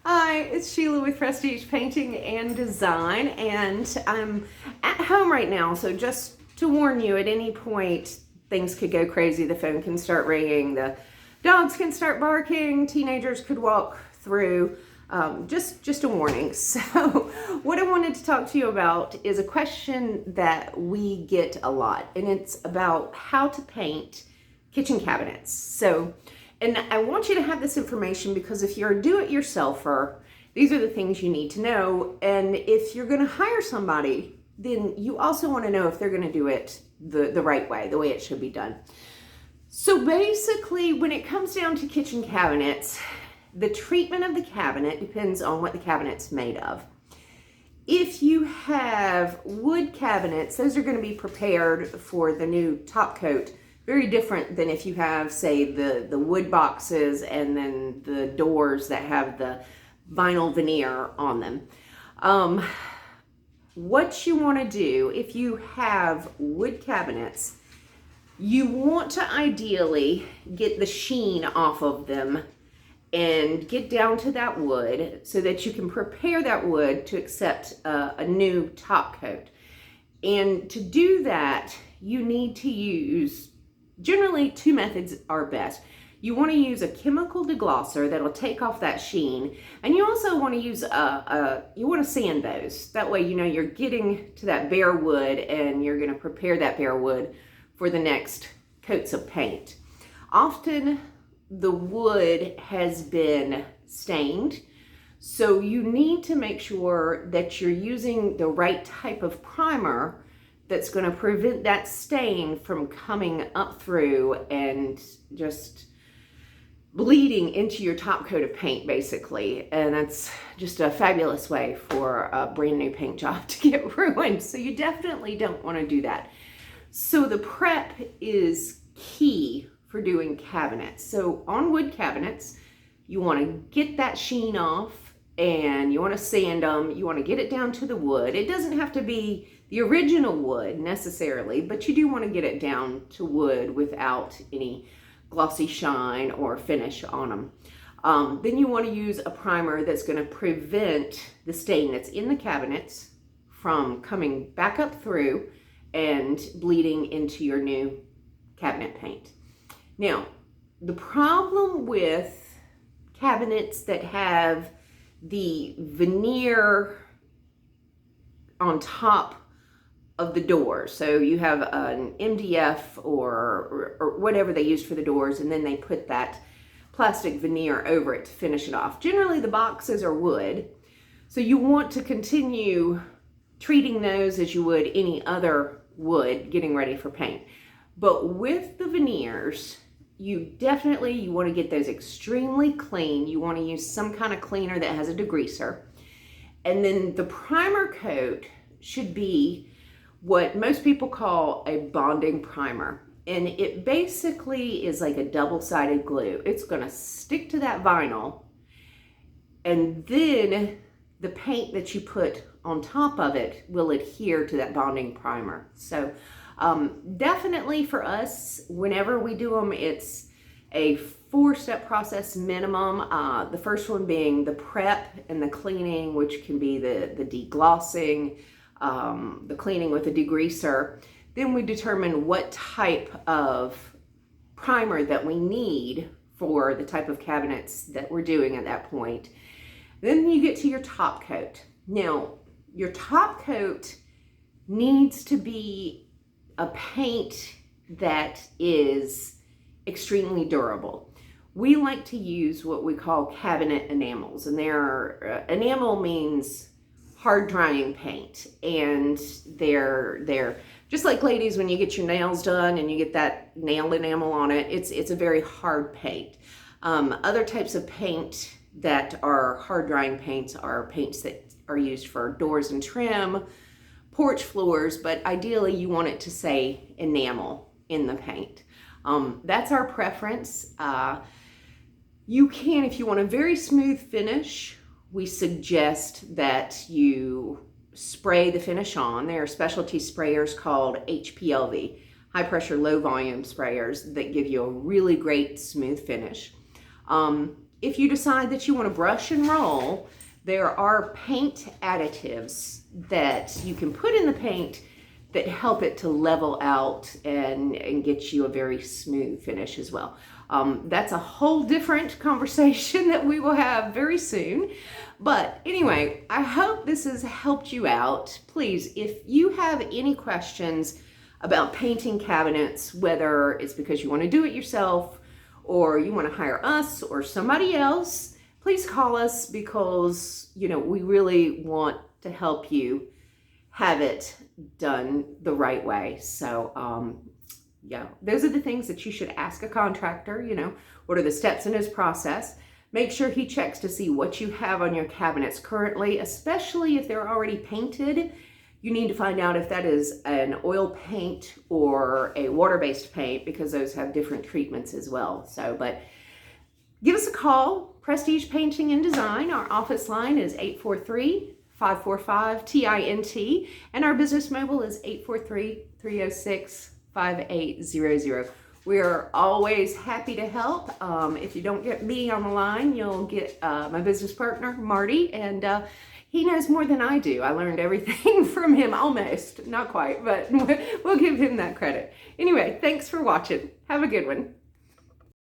Hi, it's Sheila with Prestige Painting and Design, and I'm at home right now, so just to warn you, at any point things could go crazy. The phone can start ringing, the dogs can start barking, teenagers could walk through. Just a warning. So what I wanted to talk to you about is a question that we get a lot, and it's about how to paint kitchen cabinets. And I want you to have this information because if you're a do-it-yourselfer, these are the things you need to know. And if you're going to hire somebody, then you also want to know if they're going to do it the right way, the way it should be done. So basically, when it comes down to kitchen cabinets, the treatment of the cabinet depends on what the cabinet's made of. If you have wood cabinets, those are going to be prepared for the new top coat. Very different than if you have, say, the wood boxes and then the doors that have the vinyl veneer on them. What you want to do if you have wood cabinets, you want to ideally get the sheen off of them and get down to that wood so that you can prepare that wood to accept a new top coat. And to do that, you need to use, generally two methods are best. You want to use a chemical deglosser that'll take off that sheen, and you also want to use you want to sand those. That way you know you're getting to that bare wood and you're going to prepare that bare wood for the next coats of paint. Often the wood has been stained, so you need to make sure that you're using the right type of primer that's going to prevent that stain from coming up through and just bleeding into your top coat of paint, basically. And that's just a fabulous way for a brand new paint job to get ruined. So you definitely don't want to do that. So the prep is key for doing cabinets. So on wood cabinets, you want to get that sheen off and you want to sand them. You want to get it down to the wood. It doesn't have to be the original wood necessarily, but you do want to get it down to wood without any glossy shine or finish on them. Then you want to use a primer that's going to prevent the stain that's in the cabinets from coming back up through and bleeding into your new cabinet paint. Now, the problem with cabinets that have the veneer on top of the door, so you have an MDF or whatever they use for the doors, and then they put that plastic veneer over it to finish it off. Generally the boxes are wood, so you want to continue treating those as you would any other wood getting ready for paint. But with the veneers, you want to get those extremely clean. You want to use some kind of cleaner that has a degreaser. And then the primer coat should be what most people call a bonding primer. And it basically is like a double-sided glue. It's going to stick to that vinyl, and then the paint that you put on top of it will adhere to that bonding primer. So definitely for us, whenever we do them, it's a 4-step process minimum. The first one being the prep and the cleaning, which can be the deglossing, the cleaning with a degreaser. Then we determine what type of primer that we need for the type of cabinets that we're doing at that point. Then you get to your top coat. Now, your top coat needs to be a paint that is extremely durable. We like to use what we call cabinet enamels, and enamel means hard drying paint, and they're just like, ladies, when you get your nails done and you get that nail enamel on it, it's a very hard paint. Other types of paint that are hard drying paints are paints that are used for doors and trim, porch floors, but ideally you want it to say enamel in the paint. That's our preference. You can, if you want a very smooth finish, we suggest that you spray the finish on. There are specialty sprayers called HPLV, high pressure, low volume sprayers, that give you a really great smooth finish. if you decide that you want to brush and roll, there are paint additives that you can put in the paint that help it to level out and get you a very smooth finish as well. That's a whole different conversation that we will have very soon. But anyway, I hope this has helped you out. Please, if you have any questions about painting cabinets, whether it's because you want to do it yourself or you want to hire us or somebody else, please call us, because, you know, we really want to help you have it done the right way. So, yeah, those are the things that you should ask a contractor. You know, what are the steps in his process? Make sure he checks to see what you have on your cabinets currently, especially if they're already painted. You need to find out if that is an oil paint or a water-based paint, because those have different treatments as well. So, but give us a call, Prestige Painting and Design. Our office line is 843-545-TINT, and our business mobile is 843-306-5800. We are always happy to help. If you don't get me on the line, you'll get my business partner, Marty, and he knows more than I do. I learned everything from him, almost, not quite, but we'll give him that credit. Anyway, thanks for watching. Have a good one.